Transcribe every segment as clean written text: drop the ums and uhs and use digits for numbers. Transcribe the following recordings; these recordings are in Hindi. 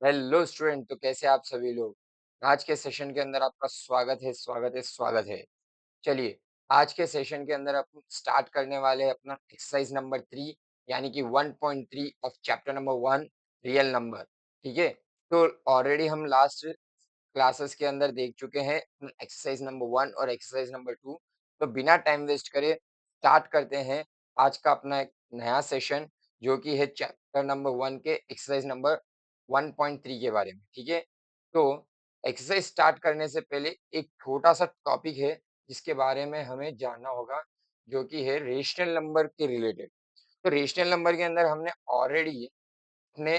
हेलो स्टूडेंट, तो कैसे आप सभी लोग। आज के सेशन के अंदर आपका स्वागत है, स्वागत है, स्वागत है। चलिए, आज के सेशन के अंदर अपन स्टार्ट करने वाले हैं अपना एक्सरसाइज नंबर 3, यानी कि 1.3 of chapter number 1, real number. ठीक है। तो ऑलरेडी हम लास्ट क्लासेस के अंदर देख चुके हैं एक्सरसाइज नंबर 1 और एक्सरसाइज नंबर 2। तो बिना टाइम वेस्ट करे स्टार्ट करते हैं आज का अपना एक नया सेशन, जो कि है चैप्टर नंबर 1 के एक्सरसाइज नंबर 1.3 के बारे में। ठीक है। तो एक्सरसाइज स्टार्ट करने से पहले एक छोटा सा टॉपिक है जिसके बारे में हमें जानना होगा, जो कि है रेशनल नंबर के रिलेटेड। तो रेशनल नंबर के अंदर हमने ऑलरेडी अपने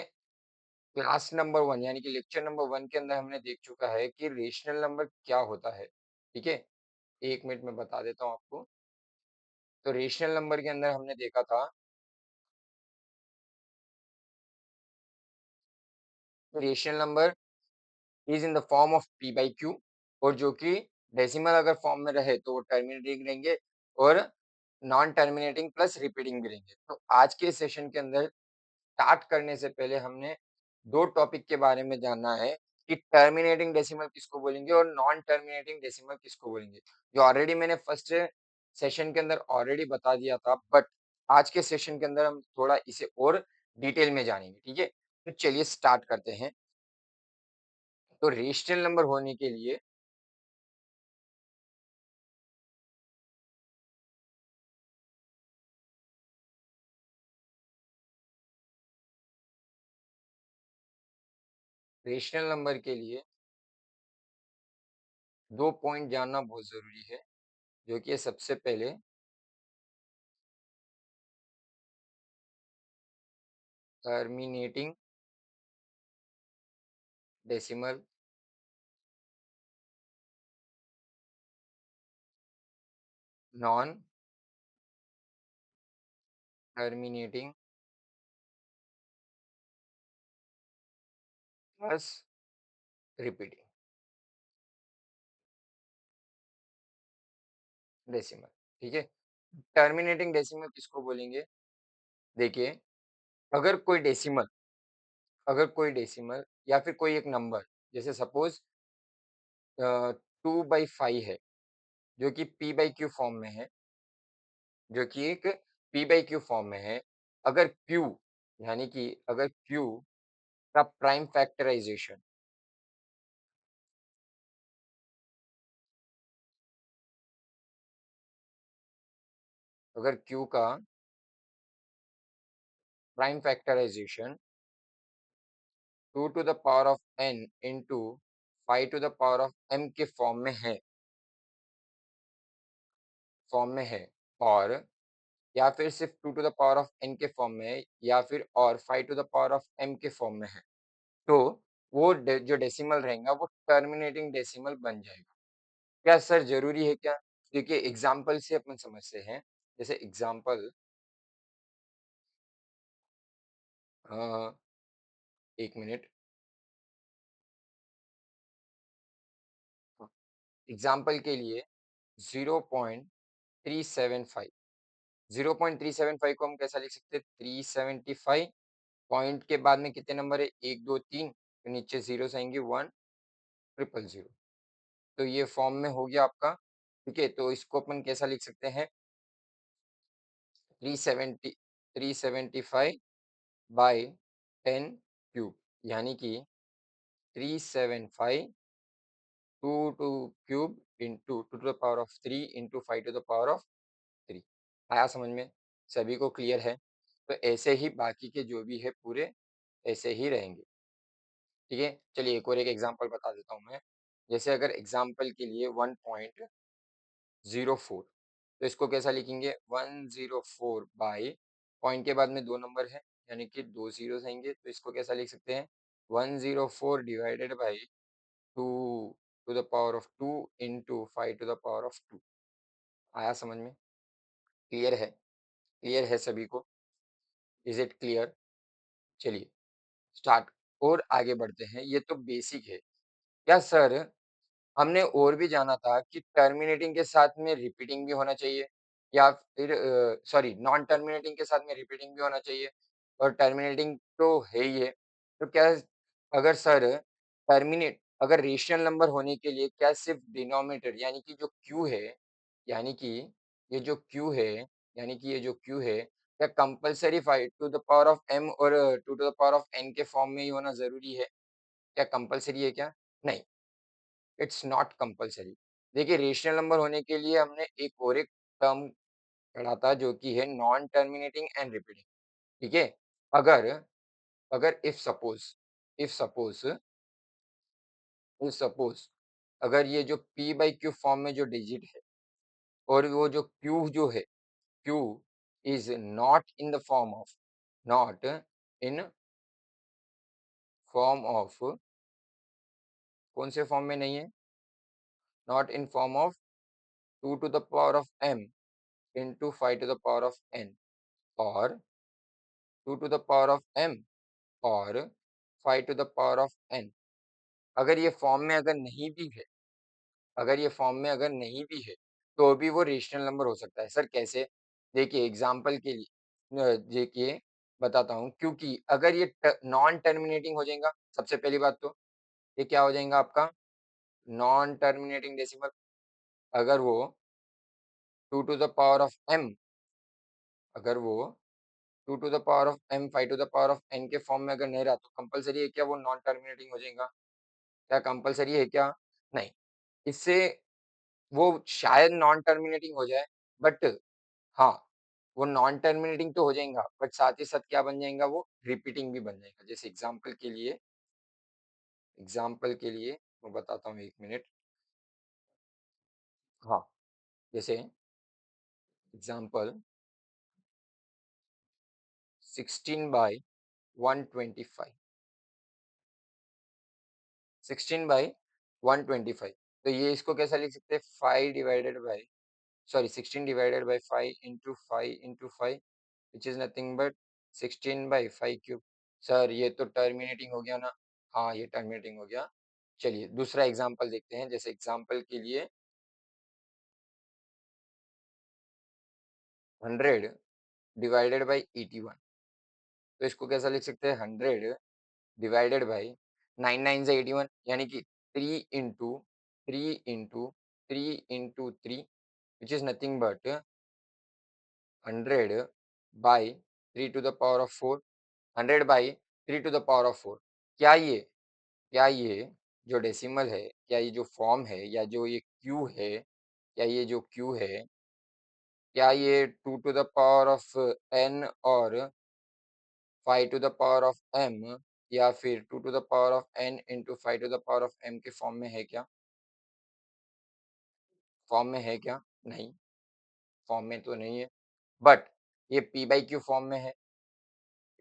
क्लास नंबर 1 यानी कि लेक्चर नंबर 1 के अंदर हमने देख चुका है कि रेशनल नंबर क्या होता है। ठीक है। 1 मिनट में बता देता हूँ आपको। तो रेशनल नंबर के अंदर हमने देखा था, rational number is in the form of P by Q, और जो कि डेसिमल अगर फॉर्म में रहे तो वो टर्मिनेटिंग रहेंगे, और नॉन टर्मिनेटिंग प्लस रिपीटिंग भी रहेंगे। तो आज के सेशन के अंदर स्टार्ट करने से पहले हमने दो टॉपिक के बारे में जानना है कि टर्मिनेटिंग डेसिमल किसको बोलेंगे और नॉन टर्मिनेटिंग डेसिमल किसको बोलेंगे, जो ऑलरेडी मैंने फर्स्ट सेशन के अंदर ऑलरेडी बता दिया था। बट आज के सेशन के अंदर हम थोड़ा इसे और डिटेल में जानेंगे। ठीक है। तो चलिए स्टार्ट करते हैं। तो रेशनल नंबर होने के लिए रेशनल नंबर के लिए दो पॉइंट जानना बहुत जरूरी है, जो कि है सबसे पहले terminating decimal, non terminating plus repeating decimal. ठीक है। टर्मिनेटिंग डेसिमल किसको बोलेंगे? देखिए, अगर कोई डेसिमल या फिर कोई एक नंबर, जैसे सपोज 2/5 है, जो कि पी बाई क्यू फॉर्म में है, जो कि एक पी बाई क्यू फॉर्म में है। अगर क्यू, यानी कि अगर क्यू का प्राइम फैक्टराइजेशन, अगर क्यू का prime factorisation 2 to the power of n into 5 to the power of m के फॉर्म में है, और या फिर सिर्फ 2 to the power of n के फॉर्म में है, या फिर और 5 to the power of m के फॉर्म में है, तो वो जो डेसिमल रहेगा वो टर्मिनेटिंग डेसिमल बन जाएगा। क्या सर जरूरी है क्या? देखिए, एग्जाम्पल से अपन समझते हैं। जैसे एग्जाम्पल, 1 मिनट। एग्जाम्पल के लिए 0.375, 0.375 को हम कैसा लिख सकते हैं? 375 पॉइंट के बाद में कितने नंबर है? 1 2 3, तो नीचे जीरो आएंगे, 1 0 0 0। तो ये फॉर्म में हो गया आपका। ठीक है। तो इसको अपन कैसा लिख सकते हैं? 375/10 क्यूब, यानी कि 375 to cube into 2 to the power of 3 into 5 to the power of 3। आया समझ में? सभी को क्लियर है? तो ऐसे ही बाकी के जो भी है पूरे ऐसे ही रहेंगे। ठीक है। चलिए एक और एक एग्जांपल बता देता हूँ मैं। जैसे अगर एग्जांपल के लिए 1.04, तो इसको कैसा लिखेंगे? 104 बाई, पॉइंट के बाद में दो नंबर है, यानी कि दो जीरो आएंगे, तो इसको कैसा लिख सकते हैं? 104 divided by 2 to the power of 2 into 5 to the power of 2। आया समझ में? क्लियर है? क्लियर है सभी को? Is it clear? चलिए स्टार्ट और आगे बढ़ते हैं। ये तो बेसिक है। क्या सर हमने और भी जाना था कि टर्मिनेटिंग के साथ में रिपीटिंग भी होना चाहिए, या फिर सॉरी, नॉन टर्मिनेटिंग के साथ में रिपीटिंग भी होना चाहिए, और टर्मिनेटिंग तो है ही है। तो क्या अगर सर टर्मिनेट अगर रेशनल नंबर होने के लिए क्या सिर्फ डिनोमिनेटर यानी कि जो क्यू है यानी कि ये जो क्यू है यानी कि ये जो क्यू है क्या compulsory 5 to the power of m और 2 to the power of n के फॉर्म में ही होना जरूरी है? क्या कंपलसरी है क्या? नहीं, इट्स नॉट कंपलसरी। देखिए रेशनल नंबर होने के लिए हमने एक और एक टर्म पढ़ा था जो कि है नॉन टर्मिनेटिंग एंड रिपीटिंग। ठीक है? अगर अगर इफ सपोज अगर ये जो p बाई क्यू फॉर्म में जो डिजिट है और वो जो q जो है q is not in the form of not in form of कौन से फॉर्म में नहीं है? Not in form of 2 to the power of m into 5 to the power of n or 2 to the power of m और 5 to the power of n। अगर ये फॉर्म में अगर नहीं भी है अगर ये फॉर्म में अगर नहीं भी है तो भी वो रेशनल नंबर हो सकता है। सर कैसे? देखिए एग्जांपल के लिए देखिए बताता हूँ क्योंकि अगर ये नॉन टर्मिनेटिंग हो जाएगा सबसे पहली बात तो ये क्या हो जाएगा आपका नॉन टर्मिनेटिंग डेसिमल। अगर वो 2 to the power of m अगर वो 2 to the power of m 5 to the power of n के फॉर्म में अगर नहीं रहा तो कंपलसरी है क्या वो नॉन टर्मिनेटिंग हो जाएगा? क्या कंपलसरी है क्या? नहीं। इससे वो शायद नॉन टर्मिनेटिंग हो जाए बट हाँ, वो नॉन टर्मिनेटिंग तो हो जाएगा बट साथ ही साथ क्या बन जाएगा वो रिपीटिंग भी बन जाएगा। जैसे एग्जाम्पल के लिए मैं बताता हूँ 1 मिनट। हाँ, जैसे एग्जाम्पल 16/125 16/125 तो ये इसको कैसा लिख सकते हैं 5 divided by sorry 16 divided by 5 into 5 which is nothing but 16/5 cube. Sir ये तो टर्मिनेटिंग हो गया ना? हाँ ये टर्मिनेटिंग हो गया। चलिए दूसरा एग्जांपल देखते हैं। जैसे एग्जांपल के लिए 100 डिवाइडेड बाई 81 तो इसको कैसा लिख सकते हैं 100 डिवाइडेड बाई 9 9 81 यानी कि 3 into 3 which is nothing but 100 by 3 to the power of 4 100/3 to the power of 4। क्या ये क्या ये जो डेसिमल है क्या ये जो फॉर्म है या जो ये क्यू है क्या ये जो क्यू है क्या ये 2 to the power of n और 5 to the power of m या फिर 2 to the power of n into 5 to the power of m के फॉर्म में है क्या? फॉर्म में है क्या? नहीं, फॉर्म में तो नहीं है बट ये p बाई क्यू फॉर्म में है।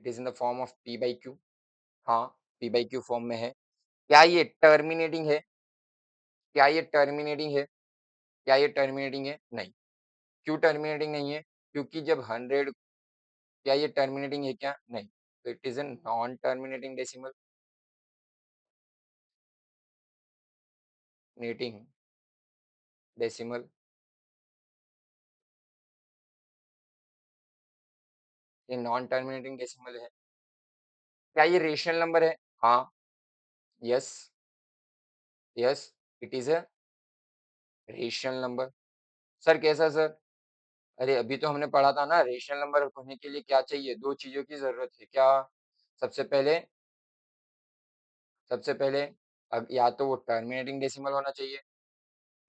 It is in the form of p by Q. हाँ, p बाई क्यू फॉर्म में है। क्या ये टर्मिनेटिंग है? क्या ये टर्मिनेटिंग है? क्या ये टर्मिनेटिंग है? नहीं। क्यों टर्मिनेटिंग नहीं है? क्योंकि जब 100 क्या ये टर्मिनेटिंग है क्या? नहीं। तो it is a non terminating decimal netting decimal ये नॉन टर्मिनेटिंग डेसिमल है। क्या ये रेशनल नंबर है? हाँ, yes, yes, it is a rational number. Sir कैसा सर? अरे अभी तो हमने पढ़ा था ना रेशनल नंबर होने के लिए क्या चाहिए? 2 चीज़ों की ज़रूरत है। क्या? सबसे पहले सबसे पहले अब या तो वो टर्मिनेटिंग डेसिमल होना चाहिए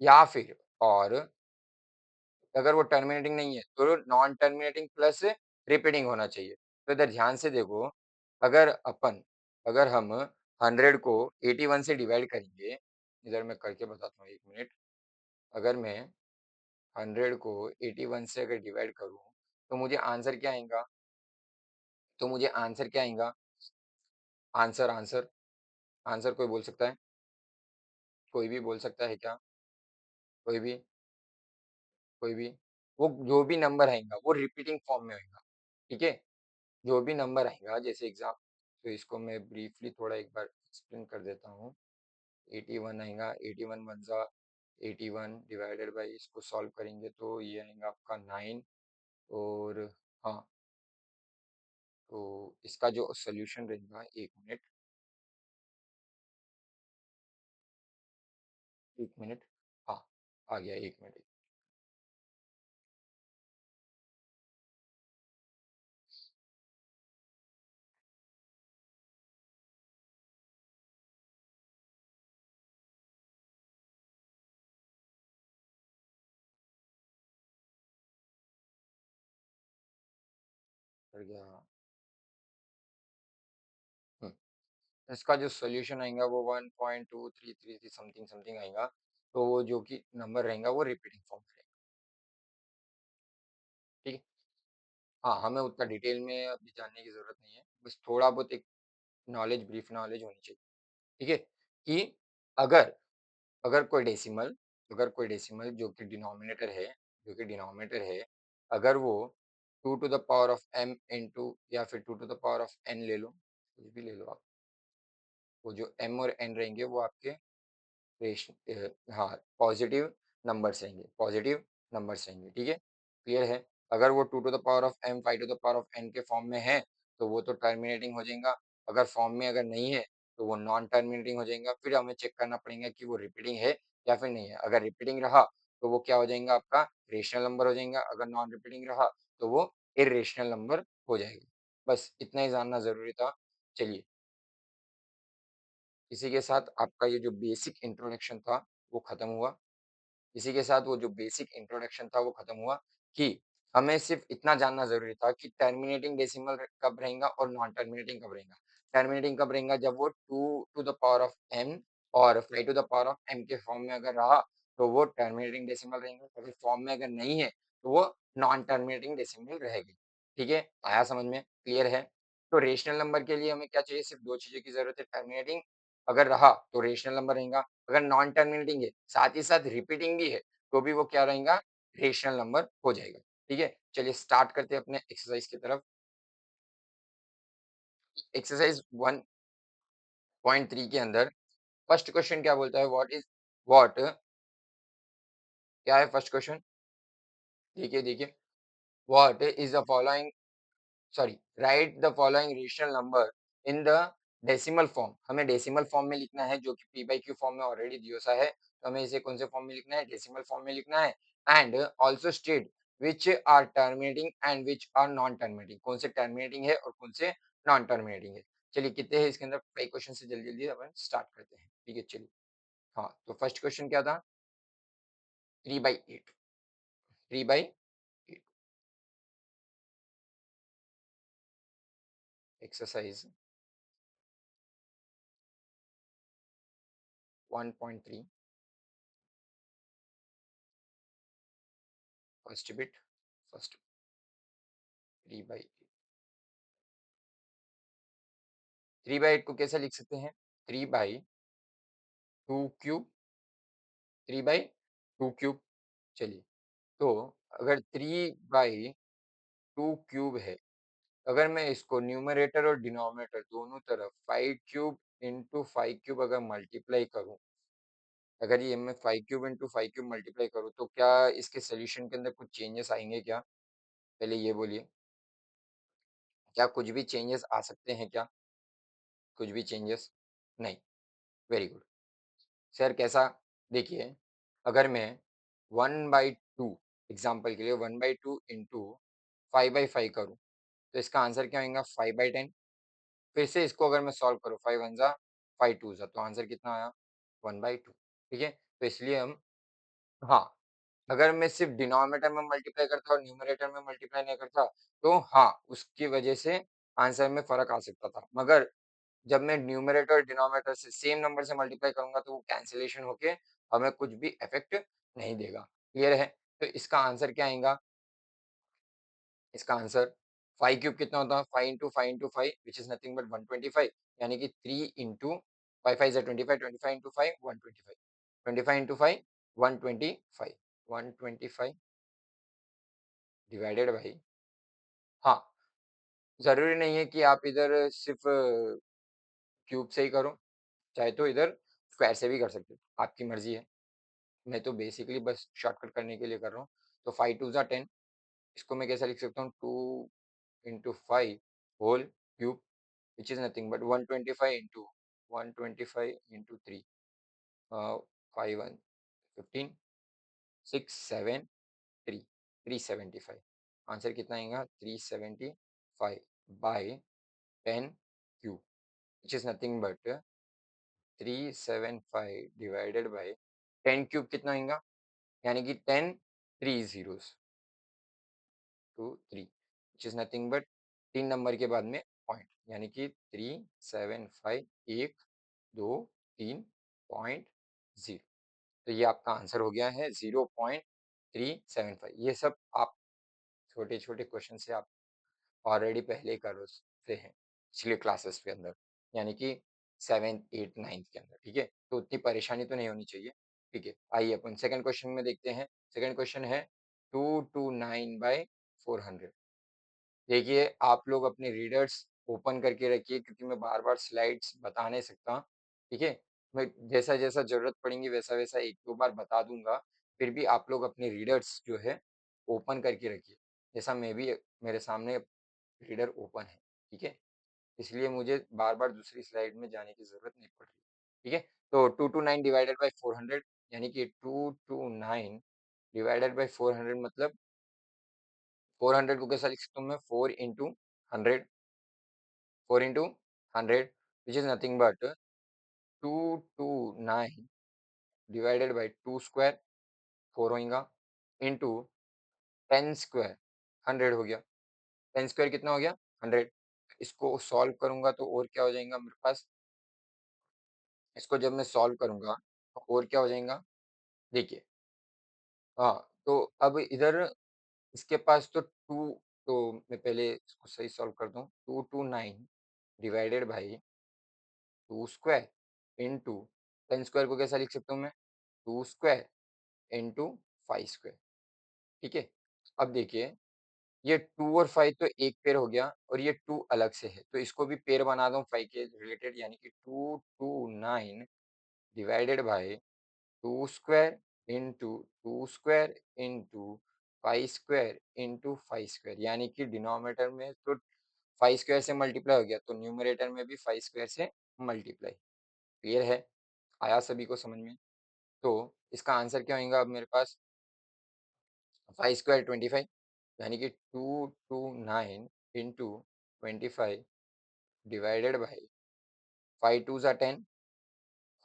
या फिर और अगर वो टर्मिनेटिंग नहीं है तो नॉन टर्मिनेटिंग प्लस रिपीटिंग होना चाहिए। तो इधर ध्यान से देखो अगर अपन अगर हम 100 को 81 से डिवाइड करेंगे इधर मैं करके बताता हूँ 1 मिनट। अगर मैं 100 को 81 से अगर डिवाइड करूँ तो मुझे आंसर क्या आएगा? आंसर आंसर आंसर कोई बोल सकता है? कोई भी बोल सकता है क्या? कोई भी कोई भी वो जो भी नंबर आएगा वो रिपीटिंग फॉर्म में होगा। ठीक है? जो भी नंबर आएगा जैसे एग्जाम तो इसको मैं ब्रीफली थोड़ा एक बार एक्सप्लेन कर देता हूँ। 81 आएगा 81 वन ज़ा 81 डिवाइडेड बाई इसको सॉल्व करेंगे तो ये आएगा आपका 9 और हाँ तो इसका जो सोल्यूशन रहेगा 1 मिनट 1 मिनट। हाँ, आ गया 1 मिनट। कर गया, हाँ। हुँ, इसका जो सॉल्यूशन आएगा वो 1.2333 समथिंग समथिंग आएगा। तो वो जो कि नंबर रहेगा वो रिपीटिंग फॉर्म में रहेगा, ठीक है? हाँ, हमें उतना डिटेल में अभी जानने की ज़रूरत नहीं है। बस थोड़ा बहुत एक नॉलेज, ब्रीफ नॉलेज होनी चाहिए, ठीक है? कि अगर अगर कोई डेसिमल अगर कोई डेसिमल जो कि डिनोमिनेटर है, अगर वो 2 to the power of m into या फिर 2 to the power of n ले लो, कुछ भी ले लो आप, वो जो m और n रहेंगे वो आपके हाँ, पॉजिटिव नंबर्स रहेंगे, ठीक है? क्लियर है? अगर वो 2 to the power of m 5 to the power of n के फॉर्म में है, तो वो तो टर्मिनेटिंग हो जाएगा। अगर फॉर्म में अगर नहीं है, तो वो नॉन टर्मिनेटिंग हो जाएगा। फिर हमें चेक करना पड़ेगा कि वो रिपीटिंग है या फिर नहीं है। अगर रिपीटिंग रहा, तो वो क्या हो जाएगा आपका रेशनल नंबर हो जाएगा। अगर नॉन रिपीटिंग रहा, तो वो इर्रेशनल नंबर हो जाएगा। बस इतना ही जानना ज़रूरी था। चलिए, इसी के साथ आपका ये जो बेसिक इंट्रोडक्शन था, वो खत्म हुआ। इसी के साथ वो जो बेसिक इंट्रोडक्शन था वो खत्म हुआ कि हमें सिर्फ इतना जानना ज़रूरी था कि टर्मिनेटिंग डेसिमल कब रहेगा और नॉन टर्मिनेटिंग कब रहेगा। टर्मिनेटिंग कब रहेगा जब वो 2 to the power of m और 5 to the power of m के फॉर्म में अगर रहा, तो वो टर्मिनेटिंग डेसिमल रहेगा। अगर फॉर्म में अगर नहीं है, तो वो नॉन टर्मिनेटिंग डेसिमल रहेगी। ठीक है? आया समझ में? क्लियर है? तो रेशनल नंबर के लिए हमें क्या चाहिए? सिर्फ 2 चीज़ों की ज़रूरत है, टर्मिनेटिंग अगर रहा तो रेशनल नंबर रहेगा, अगर नॉन टर्मिनेटिंग है, साथ ही साथ रिपीटिंग भी है, तो भी वो क्या रहेगा? रेशनल नंबर हो जाएगा। ठीक है? चलिए स्टार्ट करते हैं अपने एक्सरसाइज की तरफ। एक्सरसाइज 1.3 के अंदर फर्स्ट क्वेश्चन क्या बोलता है? व्हाट क्या है फर्स्ट क्वेश्चन? देखिए, what is the following sorry right the following rational number in the decimal form. हमें डेसिमल फॉर्म में लिखना है, जो कि पी बाई क्यू फॉर्म में ऑलरेडी दिया सा है, तो हमें इसे कौन से फॉर्म में लिखना है? डेसिमल फॉर्म में लिखना है। And also state which are terminating and which are non terminating, कौन से टर्मिनेटिंग है और कौन से नॉन टर्मिनेटिंग है। चलिए कितने हैं इसके अंदर, कई क्वेश्चन से जल्दी जल्दी अपन स्टार्ट करते हैं, ठीक है? चलिए, हाँ, तो फर्स्ट क्वेश्चन क्या था? 3/8, 3/8 एक्सरसाइज 1.3 फर्स्ट बिट, फर्स्ट 3/8। 3/8 को कैसे लिख सकते हैं? 3/2 क्यूब, 3/2 क्यूब। चलिए, तो अगर 3/2 क्यूब है, अगर मैं इसको न्यूमरेटर और डिनोमिनेटर दोनों तरफ 5 क्यूब इंटू 5 क्यूब अगर मल्टीप्लाई करूं, अगर ये मैं 5 क्यूब इंटू 5 क्यूब मल्टीप्लाई करूं, तो क्या इसके सोल्यूशन के अंदर कुछ चेंजेस आएंगे क्या? पहले ये बोलिए, क्या कुछ भी चेंजेस आ सकते हैं क्या? कुछ भी चेंजेस नहीं। Very good sir. कैसा? देखिए, अगर मैं 1/2 एग्जाम्पल के लिए 1/2 इंटू 5/5 करूँ, तो इसका आंसर क्या होगा? 5/10। फिर से इसको अगर मैं सॉल्व करूँ, 5 वन जा 5 टू जा, तो आंसर कितना आया? 1/2। ठीक है? तो इसलिए हम, हाँ, अगर मैं सिर्फ डिनोमिनेटर में मल्टीप्लाई करता और न्यूमरेटर में मल्टीप्लाई नहीं करता, तो हाँ, उसकी वजह से आंसर में फर्क आ सकता था। मगर जब मैं न्यूमरेटर और डिनोमिनेटर से सेम नंबर से मल्टीप्लाई करूंगा, तो वो कैंसिलेशन होके हमें कुछ भी इफेक्ट नहीं देगा। क्लियर है? तो इसका आंसर क्या आएगा? इसका आंसर 5 क्यूब कितना होता है? 5 into 5 into 5 which is nothing but 125, यानी कि 3 into 5 5 25, 25 into 5 125, 25 into 5 125, 125 divided by, हाँ, जरूरी नहीं है कि आप इधर सिर्फ क्यूब से ही करो, चाहे तो इधर स्क्वायर से भी कर सकते हो, आपकी मर्जी है। मैं तो बेसिकली बस शॉर्टकट करने के लिए कर रहा हूँ। तो 5 टू ज़ा 10, इसको मैं कैसे लिख सकता हूँ? 2 into 5 whole cube which is nothing but 125 into 3 5 1 15 6 7 3 375। Answer कितना आएगा 375 by 10 cube which is nothing but 375 divided by 10 cube कितना आएगा यानी कि 10 3 zeros 2 3 which is nothing but 3 number के बाद में पॉइंट यानी कि 375 1 2 3 पॉइंट 0। तो ये आपका आंसर हो गया है 0.375। ये सब आप छोटे छोटे क्वेश्चन से आप ऑलरेडी पहले कर से हैं पिछले क्लासेस के अंदर यानी कि 7th 8th 9th के अंदर। ठीक है, तो उतनी परेशानी तो नहीं होनी चाहिए। ठीक है, आइए अपन सेकंड क्वेश्चन में देखते हैं। सेकंड क्वेश्चन है 229/400। देखिए आप लोग अपने रीडर्स ओपन करके रखिए क्योंकि मैं बार बार स्लाइड्स बता नहीं सकता। ठीक है, मैं जैसा जैसा जरूरत पड़ेगी वैसा वैसा एक दो बार बता दूंगा, फिर भी आप लोग अपने रीडर्स जो है ओपन करके रखिए। जैसा मैं भी मेरे सामने रीडर ओपन है। ठीक है, इसलिए मुझे बार बार दूसरी स्लाइड में जाने की जरूरत नहीं पड़ रही। ठीक है, तो 229 डिवाइडेड बाई 400 यानी कि 229 डिवाइडेड बाई 400 मतलब 400 को कैसा लिख सकता हूँ मैं 4 into 100 4 into 100 which is nothing but 229 divided by 2 square 4 होगा इंटू 10 स्क्वायर 100 हो गया। 10 स्क्वायर कितना हो गया 100। इसको सॉल्व करूंगा तो और क्या हो जाएगा मेरे पास, इसको जब मैं सॉल्व करूंगा तो और क्या हो जाएगा देखिए। हाँ, तो अब इधर इसके पास तो टू, तो मैं पहले इसको सही सॉल्व कर दूं। 229 divided by 2 square into 10 square को कैसा लिख सकता हूँ मैं 2 स्क्वायर इंटू 5 स्क्वायर। ठीक है, अब देखिए ये 2 और 5 तो एक पेयर हो गया और ये 2 अलग से है, तो इसको भी पेयर बना दूं 5 के रिलेटेड यानी कि 229 divided by 2 square into 2 square into 5 square into 5 square यानी कि डिनोमिनेटर में तो 5 स्क्वायर से मल्टीप्लाई हो गया तो न्यूमरेटर में भी 5 स्क्वायर से मल्टीप्लाई। क्लियर है, आया सभी को समझ में? तो इसका आंसर क्या होगा अब मेरे पास 5 स्क्वायर 25 यानी कि 229 इंटू 25 डिवाइडेड बाई 5 2 ज़ा 10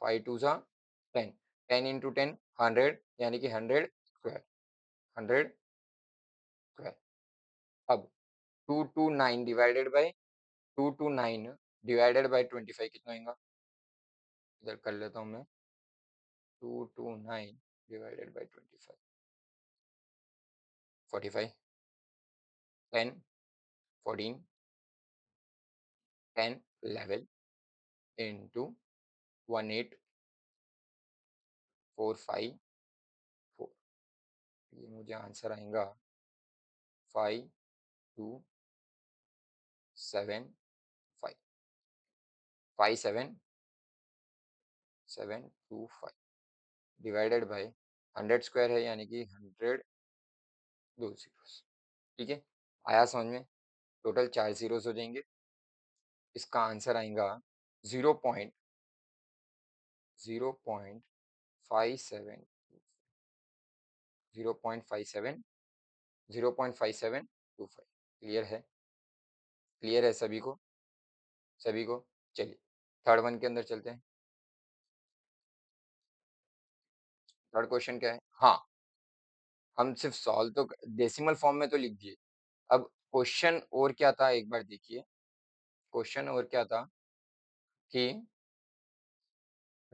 5 2 ज़ा 10 10 इंटू 10 100 यानी कि 100 स्क्वायर 100 स्क्वायर। अब 229 डिवाइडेड बाई 229 डिवाइडेड बाई 25 कितना होगा, इधर कर लेता हूँ मैं 229 डिवाइडेड बाई 25 45 10 14 10 11 इंटू 18454। ये मुझे आंसर आएगा 5275 57725 डिवाइडेड बाई 100 स्क्वायर है यानी कि 100 दो जीरोस। ठीक है, आया समझ में? टोटल 4 जीरोस हो जाएंगे। इसका आंसर आएगा 0.0.57 0.57 0.5725। क्लियर है? क्लियर है सभी को? सभी को, चलिए थर्ड वन के अंदर चलते हैं। थर्ड क्वेश्चन क्या है, हाँ हम सिर्फ सॉल्व तो डेसिमल फॉर्म में तो लिख दिए। अब क्वेश्चन और क्या था एक बार देखिए। क्वेश्चन और क्या था कि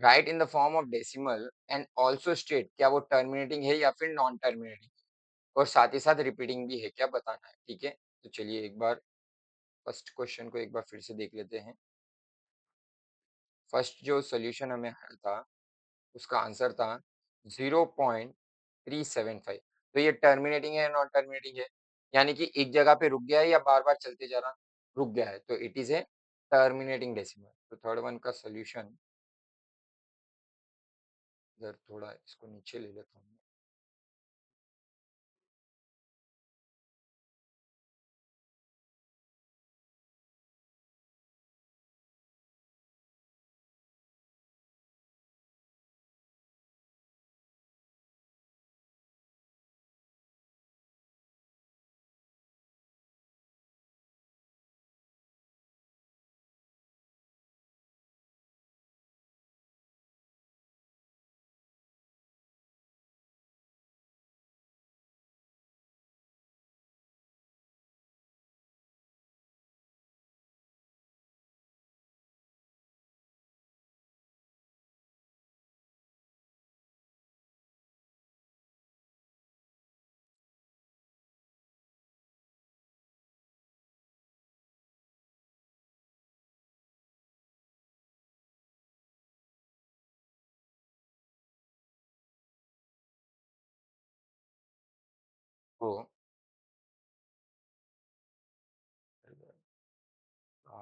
right in the form of decimal and also state, क्या वो टर्मिनेटिंग है या फिर नॉन टर्मिनेटिंग, और साथ ही साथ रिपीटिंग भी है क्या बताना है। ठीक है, तो चलिए एक बार फर्स्ट क्वेश्चन को एक बार फिर से देख लेते हैं। फर्स्ट जो सॉल्यूशन हमें आया था उसका आंसर था 0.375। तो ये टर्मिनेटिंग है नॉन टर्मिनेटिंग है, यानी कि एक जगह पे रुक गया है या बार बार चलते जा रहा, रुक गया है, तो it is A terminating decimal. तो थर्ड वन का सोल्यूशन, इधर थोड़ा इसको नीचे ले लेता हूँ।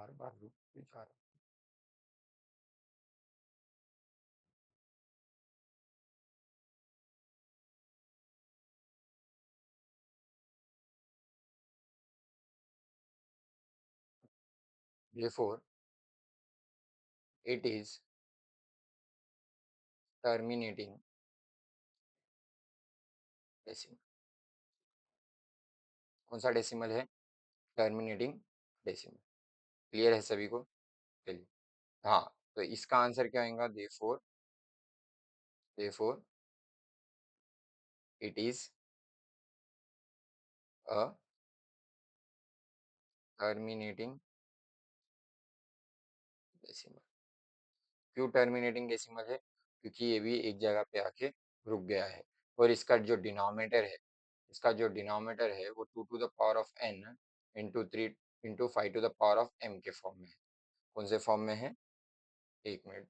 बार बार रुक क्यों जा रहा therefore it is terminating decimal. कौन सा डेसिमल है? Terminating decimal. क्लियर है सभी को? चलिए। हाँ, तो इसका आंसर क्या आएगा? therefore it is a terminating decimal. क्यों टर्मिनेटिंग डेसिमल है? क्योंकि ये भी एक जगह पे आके रुक गया है। और इसका जो डिनोमिनेटर है वो 2 to the power of n into 3 into 5 to the power of m के फॉर्म में है। कौन से फॉर्म में है? एक मिनट।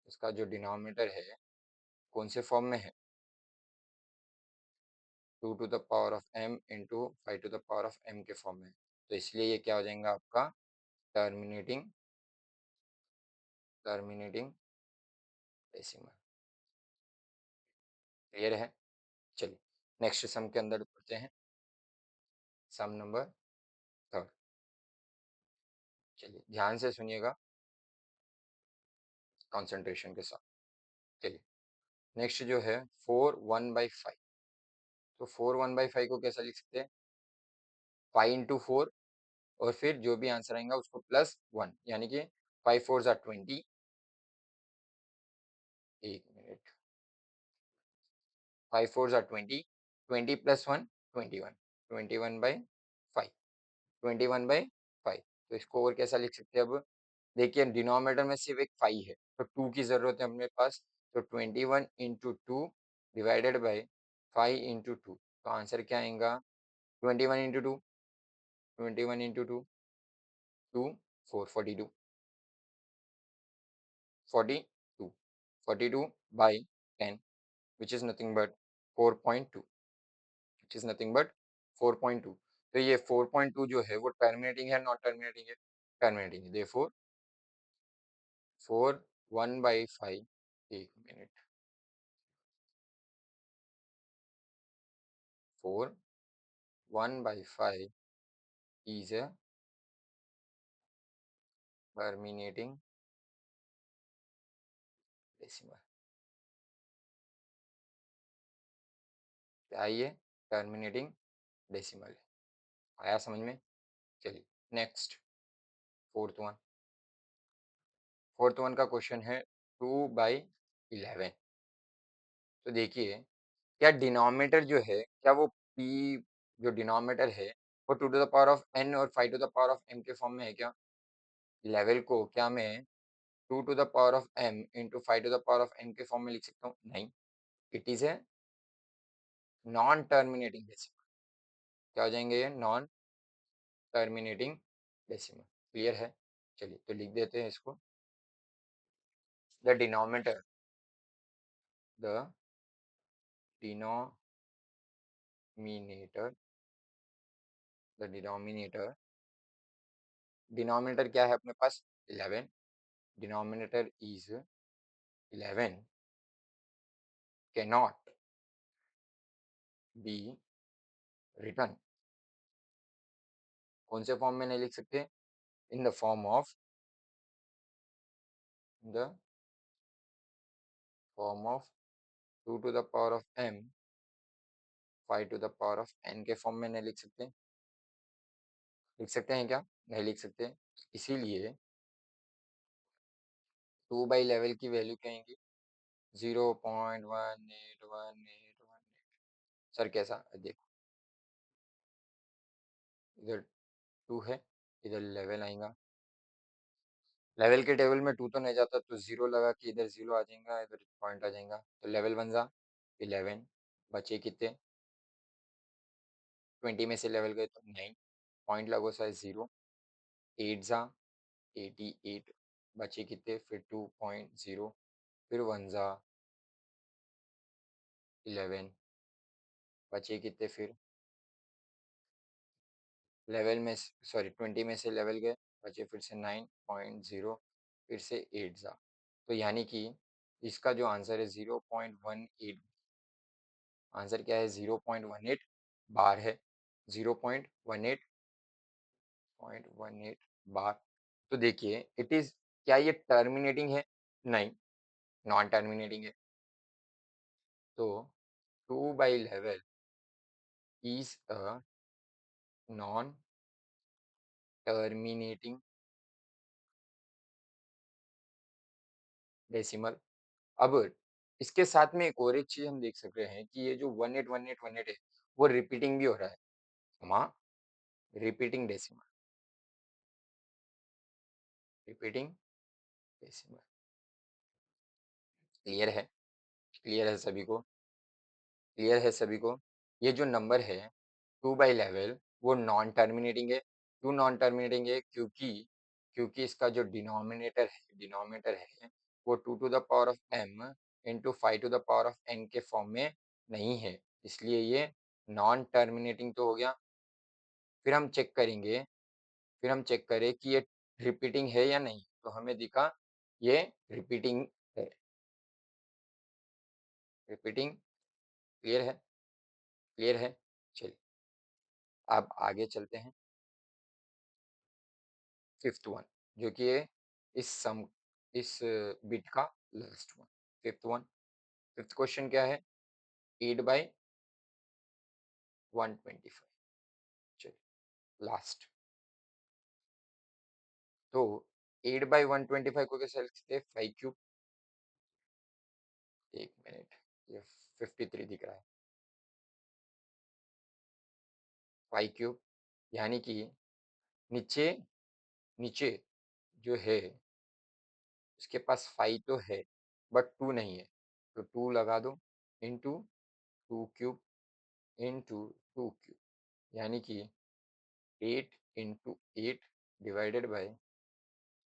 इसका जो डिनोमिनेटर है कौन से फॉर्म में है? 2 to the power of m into 5 to the power of m के फॉर्म में है। तो इसलिए ये क्या हो जाएगा आपका? Terminating terminating decimal. क्लियर है? चलिए नेक्स्ट सम के अंदर पढ़ते हैं। सम नंबर थर्ड। चलिए ध्यान से सुनिएगा, कंसंट्रेशन के साथ। चलिए नेक्स्ट जो है 4 1/5। तो 4 1/5 को कैसा लिख सकते हैं? 5 इंटू 4 और फिर जो भी आंसर आएगा उसको +1, यानी कि 5 4 = 20। एक मिनट। 5 4 = 20, 20 + 1 21, 21/5, 21/5। तो इसको और कैसा लिख सकते हैं? अब देखिए डिनोमिनेटर में सिर्फ एक 5 है तो 2 की जरूरत है अपने पास। तो 21 × 2 डिवाइडेड बाई 5 × 2। तो आंसर क्या आएगा? 21 × 2, 21 × 2, 2 4 42, 42, 42/10 which is nothing but 4.2, which is nothing but 4.2। तो ये 4.2 जो है वो टर्मिनेटिंग है, नॉट टर्मिनेटिंग है? टर्मिनेटिंग है। देयरफॉर 4 1/5, एक minute, 4 1/5 is a terminating decimal. क्या ये? टर्मिनेटिंग डेसिमल है। आया समझ में? चलिए नेक्स्ट फोर्थ वन का क्वेश्चन है 2/11। तो देखिए क्या डिनोमिनेटर जो है, क्या वो p जो डिनोमिनेटर है वो 2 to the power of n और 5 to the power of m के फॉर्म में है क्या? लेवल को क्या मैं 2 to the power of m into 5 to the power of n के फॉर्म में लिख सकता हूँ? नहीं। It is a non terminating decimal. क्या हो जाएंगे ये? Non terminating decimal. क्लियर है? चलिए तो लिख देते हैं इसको। The denominator the denominator the denominator क्या है अपने पास? 11। Denominator is 11 cannot be written. कौन से फॉर्म में नहीं लिख सकते? In the form of the form of 2 to the power of m 5 to the power of n के फॉर्म में नहीं लिख सकते? लिख सकते हैं क्या? नहीं लिख सकते। इसीलिए 2/11 की वैल्यू क्या आएंगी? 0.1818। सर कैसा? देखो इधर 2 है, इधर लेवल आएगा। लेवल के टेबल में 2 तो नहीं जाता तो 0 लगा के इधर 0 आ जाएगा, इधर पॉइंट आ जाएगा तो लेवल बन जा 11। बचे कितने? 20 में से लेवल गए तो 9, पॉइंट लगो साइज 0। 8 जा 88। बचे कितने? फिर 2.0, फिर 1 जा 11। बचे कितने फिर? लेवल में सॉरी 20 में से लेवल गए, बचे फिर से 9.0, फिर से 8 जा, तो यानी कि इसका जो आंसर है 0.18, आंसर क्या है 0.18 बार है, 0.18 बार। तो देखिए इट इज, क्या ये टर्मिनेटिंग है? नहीं, नॉन टर्मिनेटिंग है। तो 2/11 is a non terminating decimal. अब इसके साथ में एक और एक चीज हम देख सकते हैं कि ये जो 181818 है वो रिपीटिंग भी हो रहा है, हाँ, repeating decimal, repeating decimal. Clear है? क्लियर है सभी को? क्लियर है सभी को? ये जो नंबर है 2/11 वो नॉन टर्मिनेटिंग है। क्यों नॉन टर्मिनेटिंग है? क्योंकि क्योंकि इसका जो डिनोमिनेटर है वो 2 to the power of m into 5 to the power of n के फॉर्म में नहीं है, इसलिए ये नॉन टर्मिनेटिंग तो हो गया। फिर हम चेक करेंगे, फिर हम चेक करें कि ये रिपीटिंग है या नहीं, तो हमें दिखा ये रिपीटिंग है, रिपीटिंग। क्लियर है? क्लियर है? चलिए अब आगे चलते हैं। फिफ्थ वन, जो कि है इस बिट का last one, fifth one. Fifth question क्या है? 8/125। चलिए लास्ट। तो 8/125 को कैसे लिखते हैं? 5 क्यूब, एक मिनट, ये 53 दिख रहा है, 5 क्यूब, यानी कि नीचे नीचे जो है उसके पास 5 तो है बट 2 नहीं है, तो 2 लगा दो, इंटू 2 क्यूब, इंटू 2 क्यूब, यानी कि 8 इंटू 8 डिवाइडेड बाय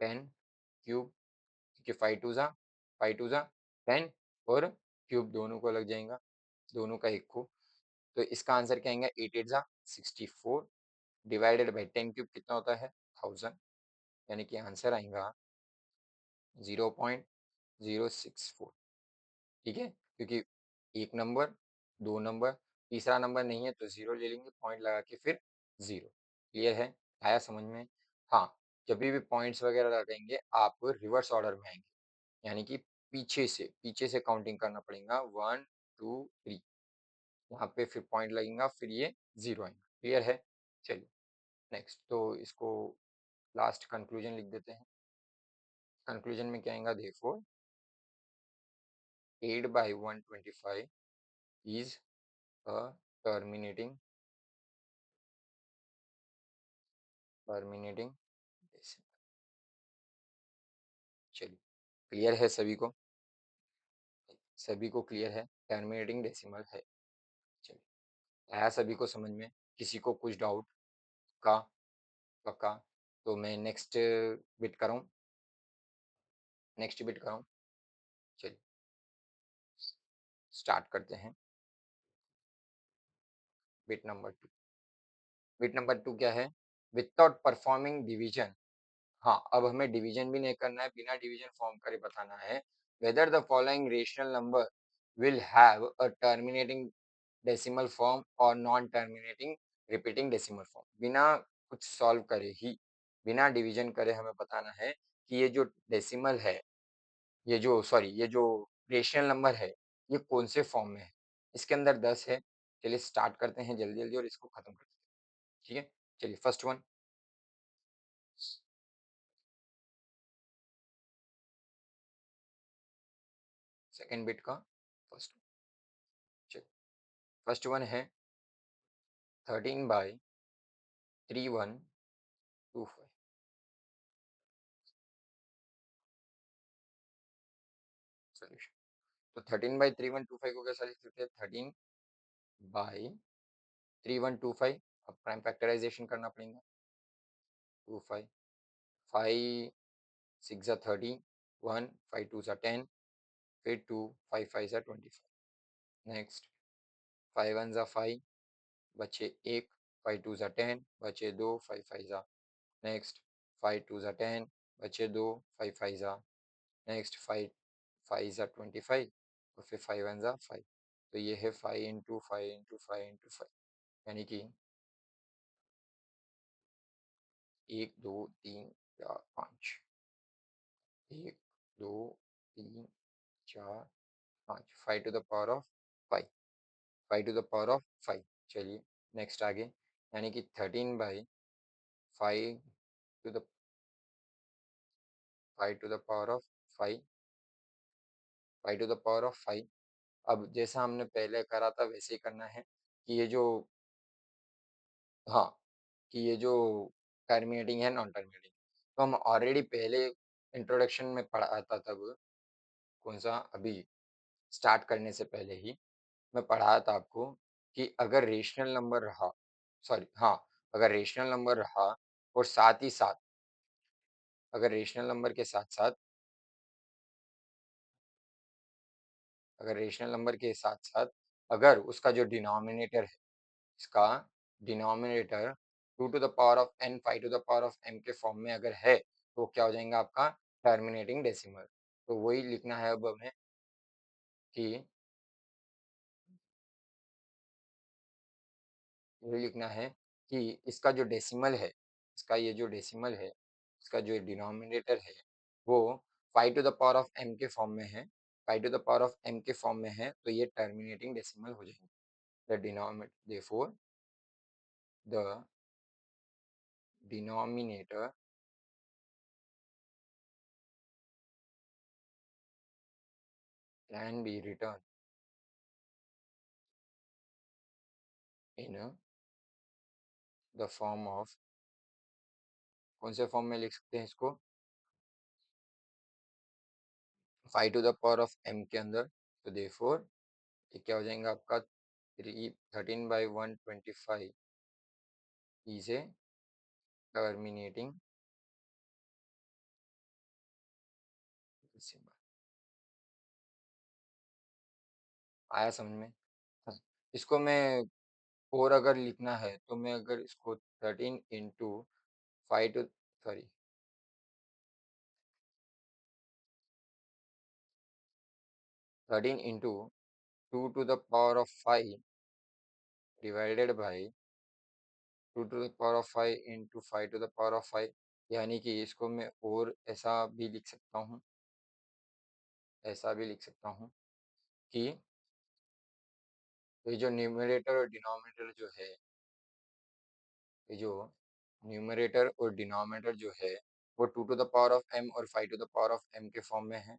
10 क्यूब, क्योंकि 5 टू ज़ा 10 और क्यूब दोनों को लग जाएगा, दोनों का एक को, तो इसका आंसर क्या आएगा? 8 8 ज़ा 64 डिवाइडेड बाय 10 क्यूब कितना होता है? 1000, यानी कि आंसर आएगा 0.064। ठीक है, क्योंकि एक नंबर, दो नंबर, तीसरा नंबर नहीं है तो जीरो ले लेंगे, पॉइंट लगा के फिर जीरो। क्लियर है? आया समझ में? हाँ, जब भी पॉइंट्स वगैरह लगाएंगे आप रिवर्स ऑर्डर में आएंगे, यानी कि पीछे से काउंटिंग करना पड़ेगा, 1 2 3, वहां पे फिर पॉइंट लगेगा, फिर ये जीरो आएंगे। क्लियर है? चलिए नेक्स्ट, तो इसको लास्ट कंक्लूजन लिख देते हैं। कंक्लूजन में क्या आएगा देखो, 8/125 is a terminating terminating decimal। चलिए क्लियर है सभी को? सभी को क्लियर है? टर्मिनेटिंग डेसिमल है। चलिए आया सभी को समझ में? किसी को कुछ डाउट का? पक्का? तो मैं बिट कराऊं नेक्स्ट बिट कराऊं? चलिए स्टार्ट करते हैं। बिट नंबर 2 क्या है? Without performing division. हाँ, अब हमें डिवीजन भी नहीं करना है, बिना डिवीजन फॉर्म करे बताना है whether the following rational number will have a terminating decimal form और non terminating repeating decimal form. बिना कुछ सॉल्व करे ही, बिना डिवीजन करे हमें बताना है कि ये जो डेसिमल है, ये जो रेशनल नंबर है, ये कौन से फॉर्म में है। इसके अंदर 10 है। चलिए स्टार्ट करते हैं जल्दी जल्दी और इसको खत्म करते हैं। ठीक है, चलिए फर्स्ट वन, सेकेंड बिट का फर्स्ट, चलिए फर्स्ट वन है 13/3125। सोल्यूशन, तो 13/3125 को कैसा लिख सकते हैं? 13/3125, अब प्राइम फैक्टराइजेशन करना पड़ेगा। 25, 5 6 ज़ा 30, 1 5 2 ज़ा 10, फिर 2 5 5 ज़ा 25। नेक्स्ट 5 1 ज़ा 5, बचे एक, 5 टू ज़ा 10 बचे 2 5 5 ज़ा नेक्स्ट 5 टू ज़ा 10 बचे 2 5 5 ज़ा नेक्स्ट 5 5 ज़ा 25 और फिर 5 1 ज़ा 5 तो ये है 5 इंटू 5 इंटू 5 इंटू 5 यानी कि 1 2 3 4 5 1 2 3 4 5 5 to the power of 5 5 to the power of 5 चलिए नेक्स्ट आगे यानी कि 13/5 to the 5 to the power of 5 5 to the power of 5 अब जैसा हमने पहले करा था वैसे ही करना है कि ये जो हाँ कि ये जो टर्मिनेटिंग है नॉन टर्मिनेटिंग तो हम ऑलरेडी पहले इंट्रोडक्शन में पढ़ा था तब कौन सा अभी स्टार्ट करने से पहले ही मैं पढ़ाया था आपको कि अगर रेशनल नंबर रहा सॉरी हाँ अगर रेशनल नंबर रहा और साथ ही साथ अगर रेशनल नंबर के साथ साथ अगर रेशनल नंबर के साथ साथ अगर उसका जो डिनोमिनेटर है इसका denominator 2 to the power of n 5 to the power of m के फॉर्म में अगर है तो क्या हो जाएगा आपका टर्मिनेटिंग डेसिमल तो वही लिखना है अब हमें कि ये लिखना है कि इसका जो डेसिमल है इसका ये जो डेसिमल है इसका जो डिनोमिनेटर है वो 5 to the power of m के फॉर्म में है 5 to the power of m के फॉर्म में है तो ये टर्मिनेटिंग डेसिमल हो जाएगा the denominator therefore the denominator can be written in the form of कौन से फॉर्म में लिख सकते हैं इसको 5 to the power of m के अंदर तो देयरफॉर ये क्या हो जाएगा आपका 13/125 इज ए टर्मिनेटिंग डेसिमल आया समझ में हाँ, इसको मैं और अगर लिखना है तो मैं अगर इसको 13 into 5 to sorry 13 into 2 to the power of 5 divided by 2 to the power of 5 into 5 to the power of 5 यानी कि इसको मैं और ऐसा भी लिख सकता हूँ ऐसा भी लिख सकता हूँ कि ये जो न्यूमरेटर और डिनोमिनेटर जो है ये जो न्यूमरेटर और डिनोमिनेटर जो है वो 2 to the power of m और 5 to the power of m के फॉर्म में है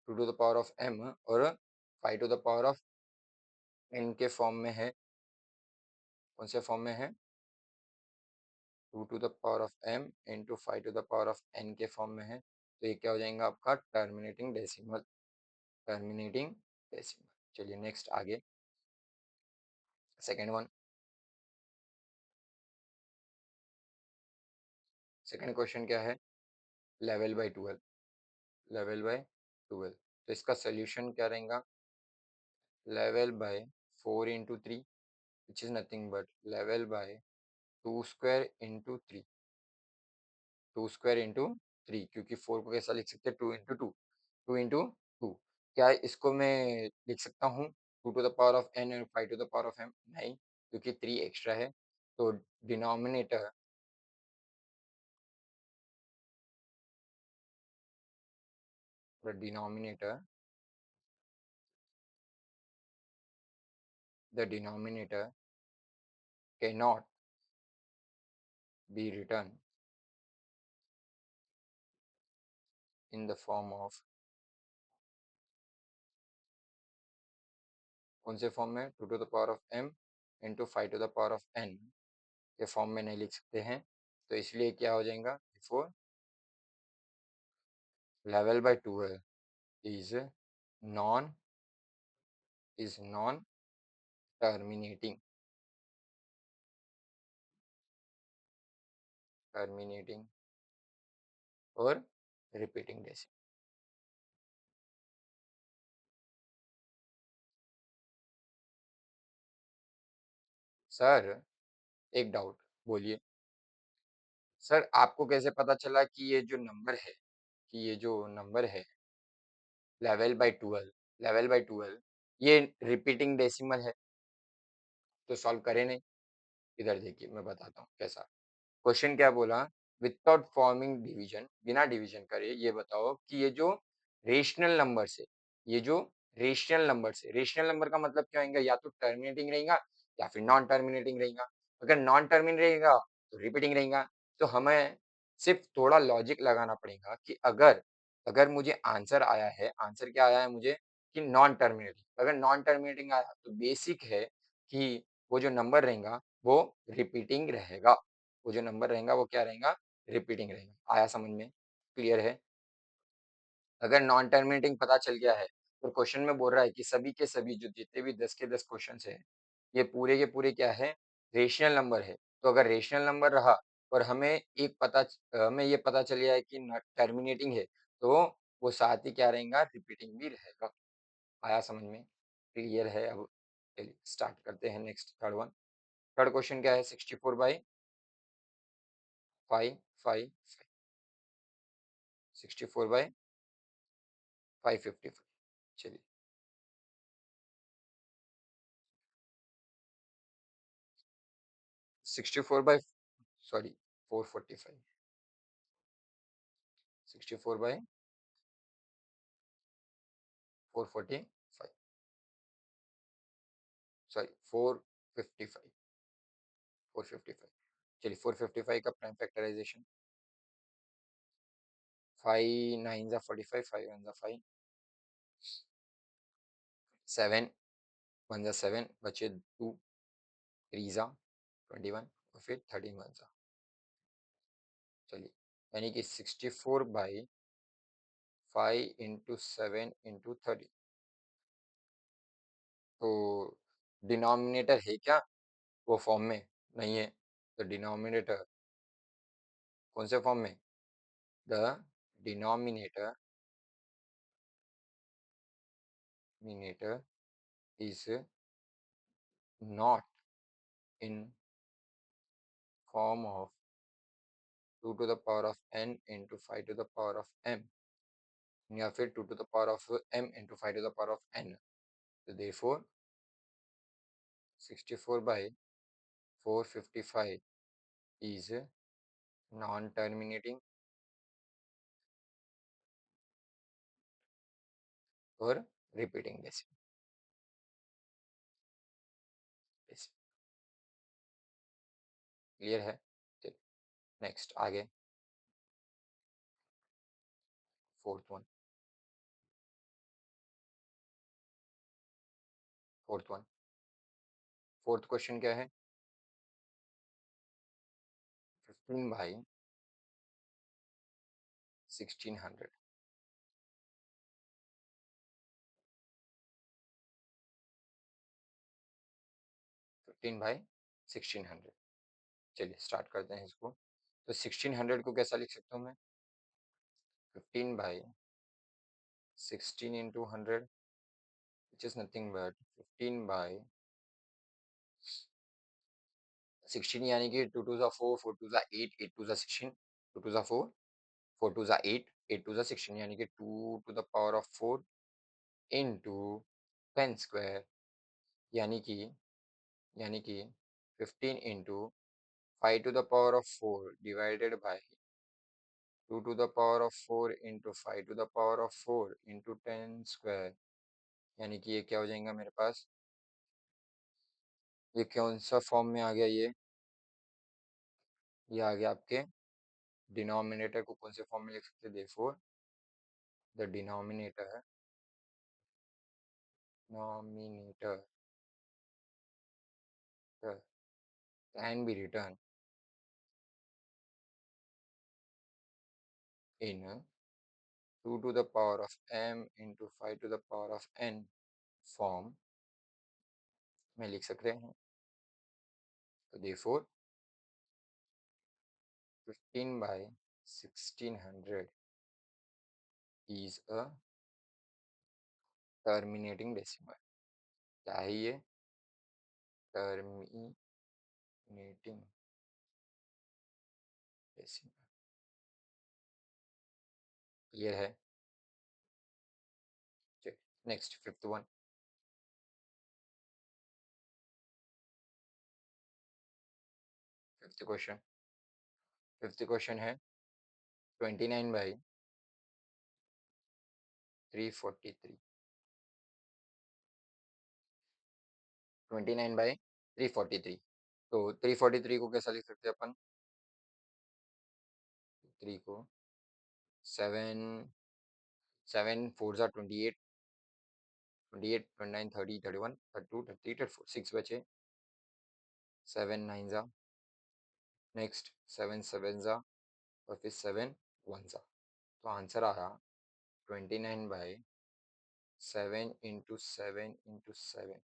2 to the power of m और 5 to the power of n के फॉर्म में है कौन से फॉर्म में है 2 to the power of m into 5 to the power of n के फॉर्म में है तो ये क्या हो जाएगा आपका टर्मिनेटिंग डेसिमल चलिए नेक्स्ट आगे सेकेंड वन सेकेंड क्वेश्चन क्या है लेवल बाय 12 तो इसका सोल्यूशन क्या रहेगा level by 4 into 3 which is nothing but level by 2 square into 3 2 square into 3 क्योंकि 4 को कैसा लिख सकते हैं 2 इंटू 2 2 इंटू 2 क्या इसको मैं लिख सकता हूँ 2 to the power of n और 5 to the power of m नहीं क्योंकि 3 एक्स्ट्रा है तो denominator the denominator the denominator can not be written in the form of कौन से फॉर्म में 2 to the power of m into 5 to the power of n के फॉर्म में नहीं लिख सकते हैं तो इसलिए क्या हो जाएगा before level by 12 is non non terminating terminating और रिपीटिंग डेसिमल सर, एक डाउट, बोलिए। सर, आपको कैसे पता चला कि ये जो नंबर है 11 बाई 12 ये रिपीटिंग डेसिमल है, तो सॉल्व करें नहीं। इधर देखिए मैं बताता हूँ कैसा। क्वेश्चन क्या बोला, विदाउट फॉर्मिंग डिवीजन, बिना डिवीजन करे ये बताओ कि ये जो रेशनल नंबर का मतलब क्या होगा, या तो टर्मिनेटिंग रहेगा या फिर नॉन टर्मिनेटिंग रहेगा। अगर नॉन टर्मिनेटिंग रहेगा तो रिपीटिंग रहेगा। तो हमें सिर्फ थोड़ा लॉजिक लगाना पड़ेगा कि अगर अगर मुझे आंसर आया है, आंसर क्या आया है मुझे कि नॉन टर्मिनेटिंग, अगर नॉन टर्मिनेटिंग आया तो बेसिक है कि वो जो नंबर रहेगा वो रिपीटिंग रहेगा। वो जो नंबर रहेगा वो क्या रहेगा, रिपीटिंग रहेगा। आया समझ में, क्लियर है। अगर नॉन टर्मिनेटिंग पता चल गया है तो क्वेश्चन में बोल रहा है कि सभी के सभी जो जितने भी 10 के 10 क्वेश्चन है, ये पूरे के पूरे क्या है, रेशनल नंबर है। तो अगर रेशनल नंबर रहा और हमें ये पता चल गया है कि टर्मिनेटिंग है, तो वो साथ ही क्या रहेगा, रिपीटिंग भी रहेगा। आया समझ में, क्लियर है। अब चलिए स्टार्ट करते हैं next third one. Third question क्या है, 64/5 64/555। चलिए, 64 बाई 445, 64/445, सॉरी 455। चलिए 455 का प्राइम फैक्टराइजेशन, 5 9 जा 45, 5 1 जा 5, 7 1 जा 7, बचे 2, 3 जा 21 और फिर 13 1 जा। चलिए, यानी कि 64/5 × 7 × 30। तो डिनोमिनेटर है क्या वो फॉर्म में, नहीं है। तो डिनोमिनेटर कौन से फॉर्म में, the denominator minator is not in form of 2 to the power of n × 5 to the power of m, या फिर 2 to the power of m × 5 to the power of n। तो therefore 64/455 is नॉन टर्मिनेटिंग और रिपीटिंग डेसिमल। क्लियर है। चलिए नेक्स्ट आगे, fourth one. Fourth one, fourth question क्या है, 15/1600, 15/1600। चलिए स्टार्ट करते हैं इसको। तो 1600 को कैसा लिख सकता हूँ मैं, 15/16 × 100, which is nothing but 15/16, यानी कि 2 2 जा 4, 4 2 जा 8, 8 2 जा 16, 2 2 जा 4, 4 2 जा 8, 8 2 जा 16, यानी कि 2 to the power of 4 into 10 square, यानी कि यानी कि 15 × 5 to the power of 4 divided by 2 to the power of 4 into 5 to the power of 4 into 10 square, यानी कि ये क्या हो जाएगा मेरे पास, ये कौन सा फॉर्म में आ गया, ये आ गया आपके डिनोमिनेटर को कौन से फॉर्म में लिख सकते हैं, therefore the denominator can be written in 2 to the power of m × 5 to the power of n form में लिख सकते हैं। तो therefore 15/1600 is a terminating decimal. क्या है ये, टर्मिनेटिंग नेटिंग डेसिमल। क्लियर है? Next fifth one. Fifth question. Fifth question है 29/343। 29/343। तो 343 को कैसा लिख सकते हैं अपन? 3 को 7, 7 4 28, 28, 29, 30, 31, 32, 33, 34, 6 बचे। 7 9 नेक्स्ट 7 7 और फिर 7 1। तो आंसर आ रहा 29/7 × 7 × 7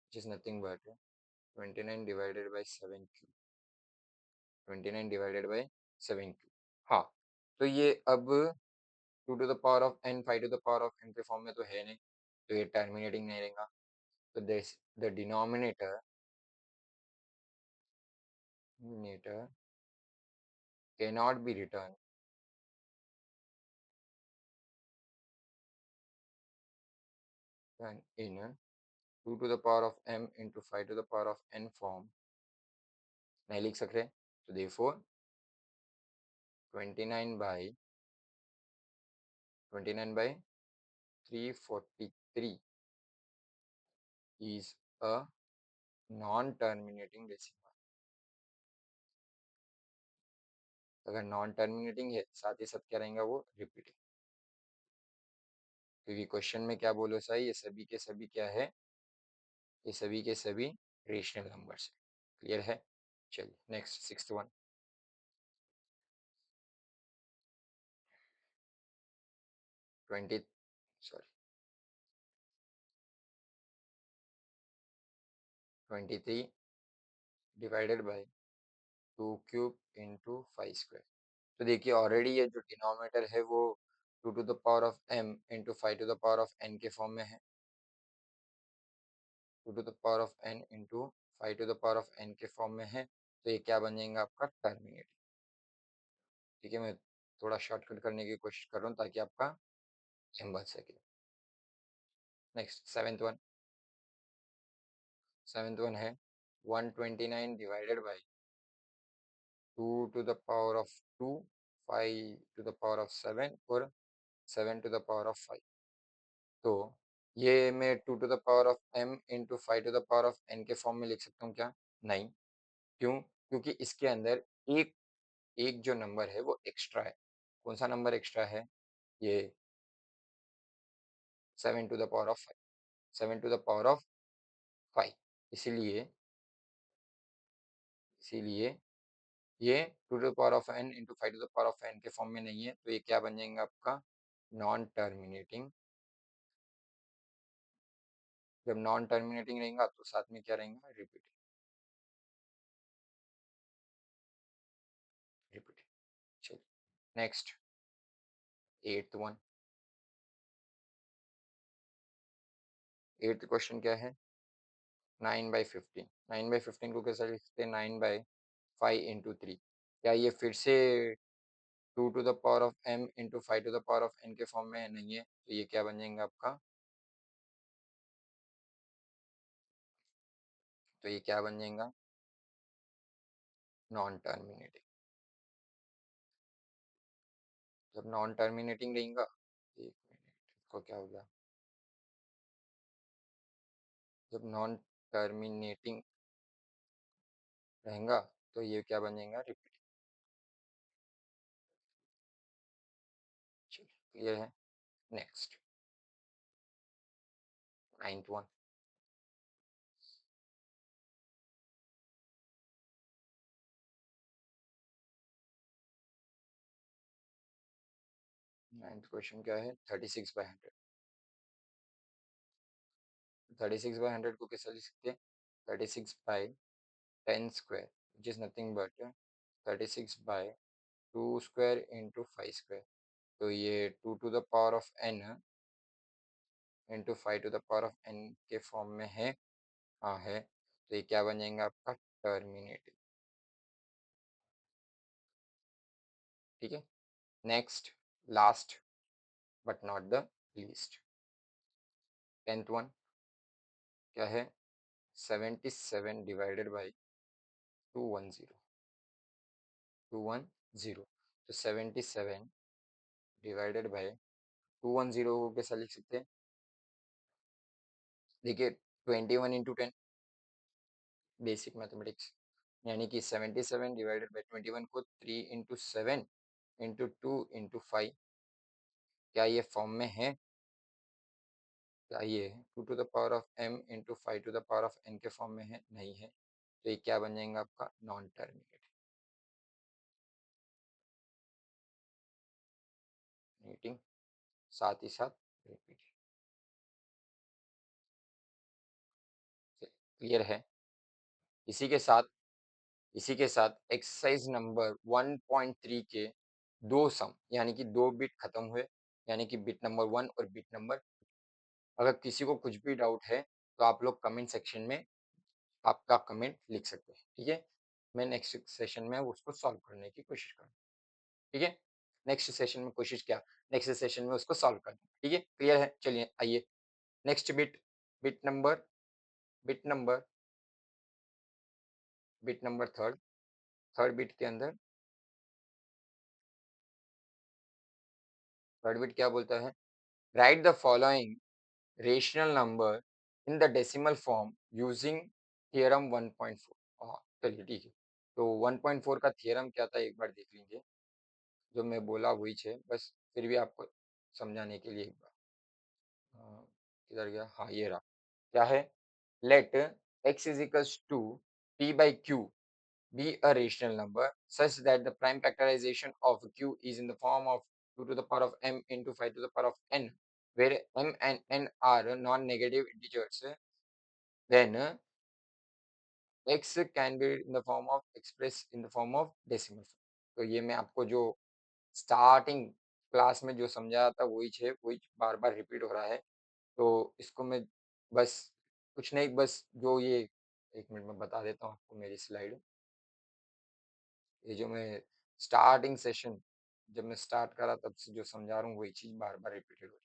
which is nothing but 29 divided by 7 cube। 29 divided by 7 cube। हाँ, तो ये अब 2 to the power of n 5 to the power of n के फॉर्म में तो है नहीं, तो ये टर्मिनेटिंग नहीं रहेगा। तो this the denominator cannot be written in 2 to the power of m into 5 to the power of n form नहीं लिख सकते। तो therefore 29/343 is a non-terminating decimal। अगर नॉन टर्मिनेटिंग है साथ ही साथ क्या रहेगा, वो रिपीटिंग। क्योंकि क्वेश्चन में क्या बोलो सही, ये सभी के सभी क्या है, ये सभी के सभी रेशनल नंबर्स है। क्लियर है? चलिए नेक्स्ट सिक्स्थ वन। 20 सॉरी 23/2³ × 5²। तो देखिए ऑलरेडी ये जो डिनोमिनेटर है वो 2 to the power of m × 5 to the power of n के फॉर्म में है। 2 to the power of n × 5 to the power of n के फॉर्म में है। तो ये क्या बन जाएगा आपका टर्मिनेटिंग। ठीक है, मैं थोड़ा शॉर्टकट करने की कोशिश कर रहा हूँ ताकि आपका एम बच सके। नेक्स्ट सेवेंथ वन है 129 divided by 2 to the power of 2, 5 to the power of 7 और 7 to the power of 5। तो ये मैं 2 to the power of m × 5 to the power of n के फॉर्म में लिख सकता हूँ क्या? नहीं। क्यों? क्योंकि इसके अंदर एक एक जो नंबर है वो एक्स्ट्रा है। कौन सा नंबर एक्स्ट्रा है? ये 7 to the power of 5। 7 to the power of 5। इसीलिए इसीलिए ये 2 to the power of n × 5 to the power of n के फॉर्म में नहीं है। तो ये क्या बन जाएगा आपका नॉन टर्मिनेटिंग। जब नॉन टर्मिनेटिंग रहेगा तो साथ में क्या रहेगा, रिपीटिंग। रिपीटिंग। चलिए next eighth one. Eighth question क्या है? 9/15। 9/15 को कैसे लिखते हैं? 9/5 × 3। क्या ये फिर से 2 to the power of m × 5 to the power of n के फॉर्म में नहीं है? तो ये क्या बन जाएगा आपका? तो ये क्या बन जाएगा? Non terminating. जब नॉन टर्मिनेटिंग रहेगा, एक मिनट, इसको क्या हो गया? जब नॉन टर्मिनेटिंग रहेगा तो ये क्या बन जाएगा, रिपीटिंग। चलिए क्लियर है? Next ninth one. Ninth question क्या है? 36/100। 36/100 को कैसे लिख सकते हैं? 36/10² which is nothing but 36/2² × 5²। तो ये 2 to the power of n × 5 to the power of n के फॉर्म में है। हाँ है। तो ये क्या बन जाएगा आपका टर्मिनेटिंग। ठीक है, next, last but not the least, 10th one क्या है? 77 डिवाइडेड बाई 210, 210। तो 77 डिवाइडेड बाई 210 को कैसा लिख सकते हैं? देखिए, 21 इंटू 10, बेसिक मैथमेटिक्स, यानी कि 77 डिवाइडेड बाई 21 को 3 इंटू 7 इंटू 2 इंटू 5, क्या ये फॉर्म में है? क्या ये 2 to the power of m into 5 to the power of n के फॉर्म में है? नहीं है। तो ये क्या बन जाएगा आपका? नॉन टर्मिनेटिंग, साथ ही साथ रिपीट। क्लियर है? इसी के साथ इसी के साथ एक्सरसाइज नंबर 1.3 के दो सम, यानी कि दो बिट खत्म हुए, यानी कि बिट नंबर 1 और बिट नंबर। अगर किसी को कुछ भी डाउट है तो आप लोग कमेंट सेक्शन में आपका कमेंट लिख सकते हैं। ठीक है, मैं नेक्स्ट सेशन में उसको सॉल्व करने की कोशिश करूँ। ठीक है, नेक्स्ट सेशन में कोशिश क्या, नेक्स्ट सेशन में उसको सॉल्व करना। ठीक है, क्लियर है? चलिए आइए, next bit, bit number bit number bit number third, third bit के अंदर थर्ड बिट क्या बोलता है? Right the following rational number in the decimal form using theorem 1.4। हाँ, चलिए ठीक है। तो 1.4 का थियरम क्या था एक बार देख लीजिए, जो मैं बोला वही है, बस फिर भी आपको समझाने के लिए एक बार। किधर गया? हाँ, ये रहा। क्या है? Let x is equals to p by q be a rational number such that the prime factorization of q is in the form of 2 to the power of m into 5 to the power of n, where m and n are non-negative integers, then x can be in the form of expressed in the form of decimal form। तो ये मैं आपको जो स्टार्टिंग क्लास में जो समझाया था वही है, वही बार बार रिपीट हो रहा है। तो इसको मैं बस कुछ नहीं, बस जो ये, एक मिनट में बता देता हूँ आपको मेरी स्लाइड। ये जो मैं स्टार्टिंग सेशन जब मैं स्टार्ट करा तब से जो समझा रहा हूँ वही चीज़ बार बार रिपीटेड हो रही है,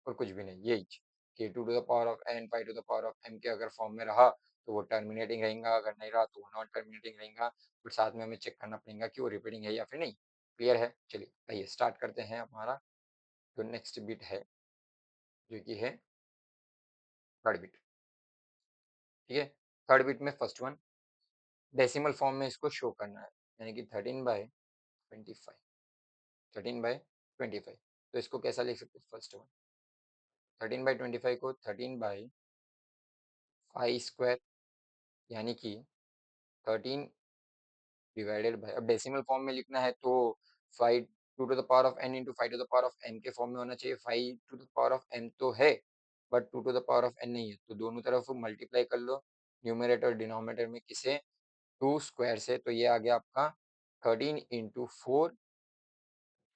और कुछ भी नहीं, यही चीज़ कि 2 to the power of n 5 to the power of m के अगर फॉर्म में रहा तो वो टर्मिनेटिंग रहेगा, अगर नहीं रहा तो वो नॉन टर्मिनेटिंग रहेगा। फिर साथ में हमें चेक करना पड़ेगा कि वो रिपीटिंग है या फिर नहीं। क्लियर है? चलिए आइए स्टार्ट करते हैं हमारा जो नेक्स्ट बिट है, जो कि है थर्ड बिट। ठीक है, थर्ड बिट में फर्स्ट वन डेसिमल फॉर्म में इसको शो करना है, यानी कि 13/25, 13/25। तो इसको कैसा लिख सकते हैं? फर्स्ट वन 13/25 को 13/5 स्क्वायर, यानी कि 13 डिवाइडेड बाय, अब डेसिमल फॉर्म में लिखना है तो 5 2 to the power of n into 5 to the power of m के फॉर्म में होना चाहिए। 5 to the power of m तो है, but 2 to the power of n नहीं है, तो दोनों तरफ मल्टीप्लाई कर लो, न्यूमरेटर और डिनोमिनेटर में किसे? 2 स्क्वायर से। तो ये आ गया आपका 13 इंटू 4,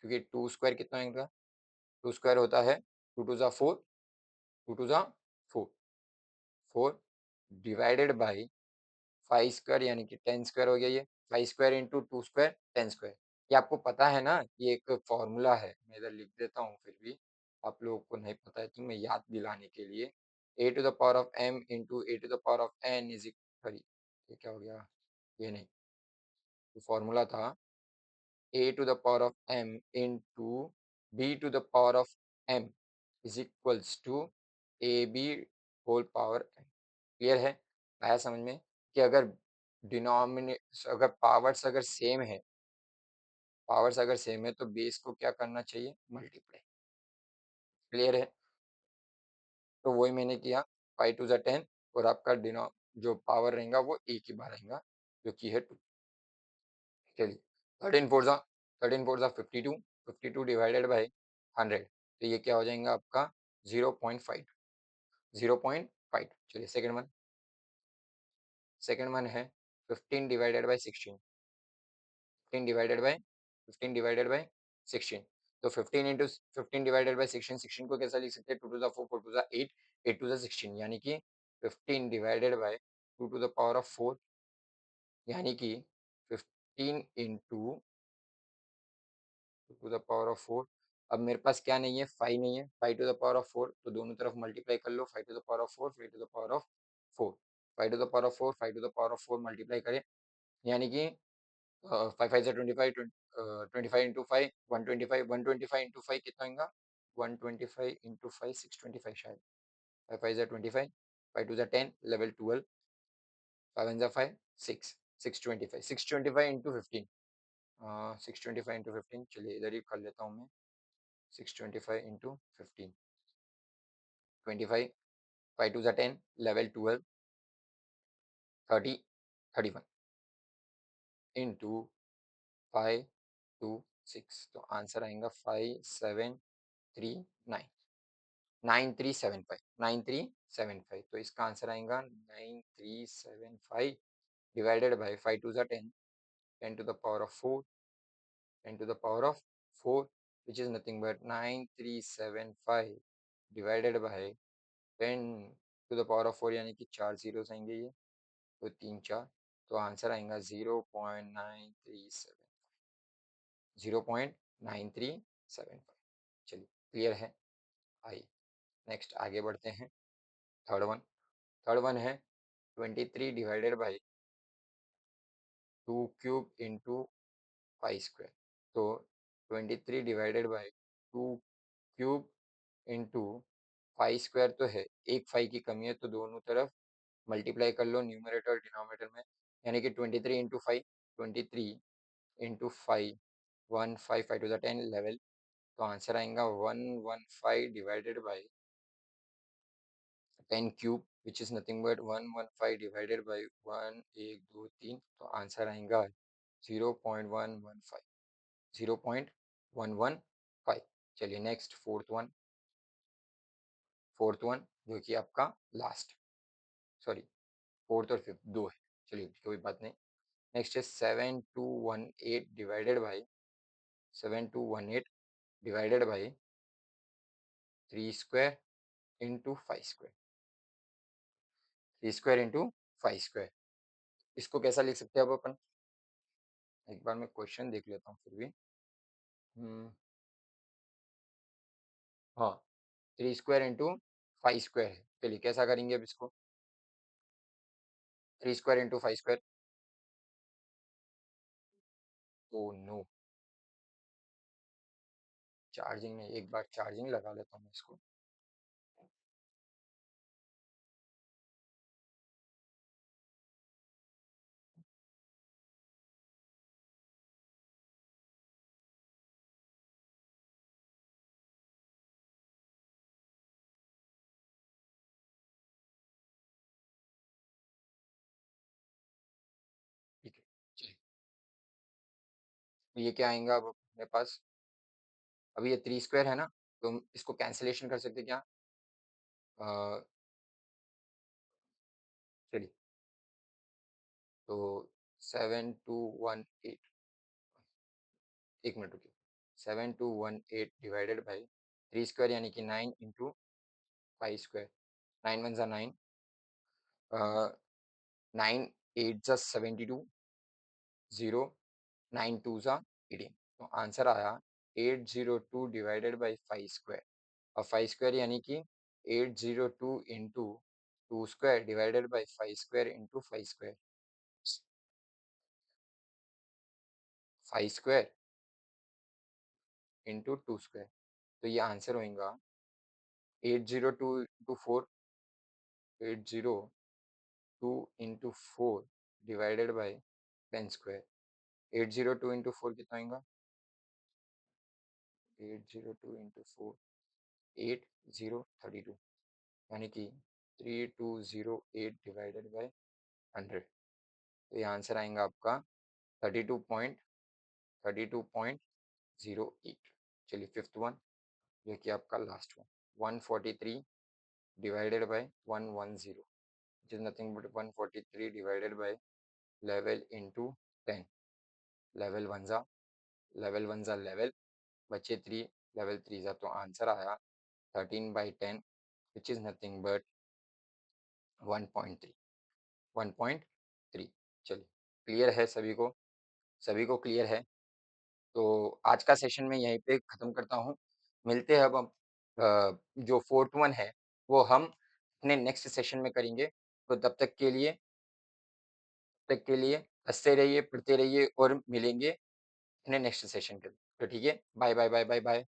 क्योंकि 2 स्क्वायर कितना होगा? 2 स्क्वायर होता है 2 टू ज़ा 4, 2 टू ज़ा 4, 4 डिवाइडेड बाई 5 स्क्वायर, यानी कि 10 स्क्वायर हो गया ये। 5 स्क्वायर इंटू 2 स्क्वायर 10 स्क्वायर। ये आपको पता है ना, ये एक फॉर्मूला है, मैं इधर लिख देता हूँ, फिर भी आप लोगों को नहीं पता है तो मैं याद दिलाने के लिए, a to the power of m into a to the power of n is equal, ये क्या हो गया? ये नहीं, तो फॉर्मूला था a to the power of m into b to the power of m is equals to ab whole power m। Clear है? आया समझ में? कि अगर डिनोमिनेट अगर पावर्स अगर सेम है तो बेस को क्या करना चाहिए? मल्टीप्लाई। क्लियर है? तो वही मैंने किया, 5 टू ज़ा 10, और आपका डिनो जो पावर रहेगा वो एक ही बार रहेगा, जो कि है 2। चलिए, 13 4 ज़ा 52, 52 डिवाइडेड बाई 100, तो ये क्या हो जाएगा आपका? 0.5, 0.5। चलिए सेकंड वन है 15 divided by 16, 15 divided by 15 divided by 16। तो 15 इंटू 15 डिवाइडेड बाई 16, 16 को कैसा लिख सकते हैं? 2 टू ज़ा 4, 4 टू ज़ा 8, 8 टू ज़ा 16, यानी कि 15 divided by 2 to the power of 4, यानी कि 15 into to the power of 4। अब मेरे पास क्या नहीं है, 5 नहीं है, 5 टू द पावर ऑफ 4, तो दोनों तरफ मल्टीप्लाई कर लो, 5 to the power of 4, 5 to the power of 4, 5 to the power of 4, 5 to the power of 4 multiply करें, यानी कि 5 5 25 इंटू 5 125, 125 इंटू 5 कितना होगा, 125 इंटू 5 625 शायद, 5 5 25, 5 2 10, लेवल 12, 5 1 5 6, 625, 625 इंटू 15, 625 इंटू 15, चलिए इधर ही कर लेता हूँ मैं, 625 इंटू 15, 25, 5 2 10, लेवल 12, 30, 31 इंटू 5 2 6, तो आंसर आएगा 5739, 9375, तो इसका आंसर आएगा 9375 divided by 5 to 10, 10 to the power of 4, 10 to the power of 4, which is nothing but 9375 divided by 10 to the power of 4, यानी कि 4 जीरोस आएंगे ये, तो 3 4, तो आंसर आएगा 0.937, 0.9375। चलिए क्लियर है। आइए नेक्स्ट आगे बढ़ते हैं। थर्ड वन, थर्ड वन है 23 divided by 2 cube into 5 square, तो 23 divided by 2 cube into 5 square तो है, एक 5 की कमी है, तो दोनों तरफ मल्टीप्लाई कर लो न्यूमरेटर और डिनोमिनेटर में, यानी कि 23 इंटू 5, 23 इंटू 5, 15, 5 टू द 10 11, तो आंसर आएगा 115 divided by 10 cube, which is nothing but 115 divided by 1 1 2 3, तो आंसर आएगा 0.115, 0.115। चलिए नेक्स्ट फोर्थ वन जो कि आपका लास्ट, सॉरी फोर्थ और फिफ्थ दो है, चलिए कोई बात नहीं। नेक्स्ट है 7218 divided by 7218 divided by 3 square into 5 square, 3 square into 5 square, इसको कैसा लिख सकते हैं अब अपन, एक बार मैं क्वेश्चन देख लेता हूँ फिर भी। हाँ, 3 स्क्वायर इंटू 5 स्क्वायर है, चलिए कैसा करेंगे अब इसको, 3 square into 5 square, oh no, charging में, एक बार चार्जिंग लगा लेता हूँ इसको। ठीक है, चलिए तो ये क्या आएगा अब अपने पास, अब ये 3 स्क्वायर है ना, तो हम इसको कैंसिलेशन कर सकते हैं क्या, अ, चलिए, तो 7218, एक मिनट रुकिए, 7218 डिवाइडेड बाई 3 स्क्वायर यानी कि 9 इंटू 5 स्क्वायर, 9 वन ज़ा 9, 9 8 ज़ा 72, 0 9 2 ज़ा 18, तो आंसर आया 802 डिवाइडेड बाई 5 स्क्वायर, और 5 स्क्वायर यानी कि 802 into 2 square divided by 5 square into 5 square, 5 square into 2 square, तो ये आंसर होगा 802 into 4, 802 into 4 divided by 10 square, 802 into 4 कितना होगा, 802 इंटू 4 8032, यानी कि 3208 डिवाइडेड बाई 100, तो ये आंसर आएगा आपका 32.08। चलिए फिफ्थ वन जो कि आपका last one, 143 divided by 110, which is nothing but 143 divided by 11 into 10, level one ज़ा लेवल, बचे 3, लेवल 3 ज़ा, तो आंसर आया 13/10, which is nothing but 1.3, 1.3। चलिए क्लियर है सभी को? सभी को क्लियर है? तो आज का सेशन मैं यहीं पे ख़त्म करता हूँ। मिलते हैं अब हम जो 4th वन है, वो हम अपने नेक्स्ट सेशन में करेंगे। तो तब तक के लिए हँसते रहिए, पढ़ते रहिए और मिलेंगे अपने नेक्स्ट सेशन के। तो ठीक है, bye, bye, bye, bye, bye.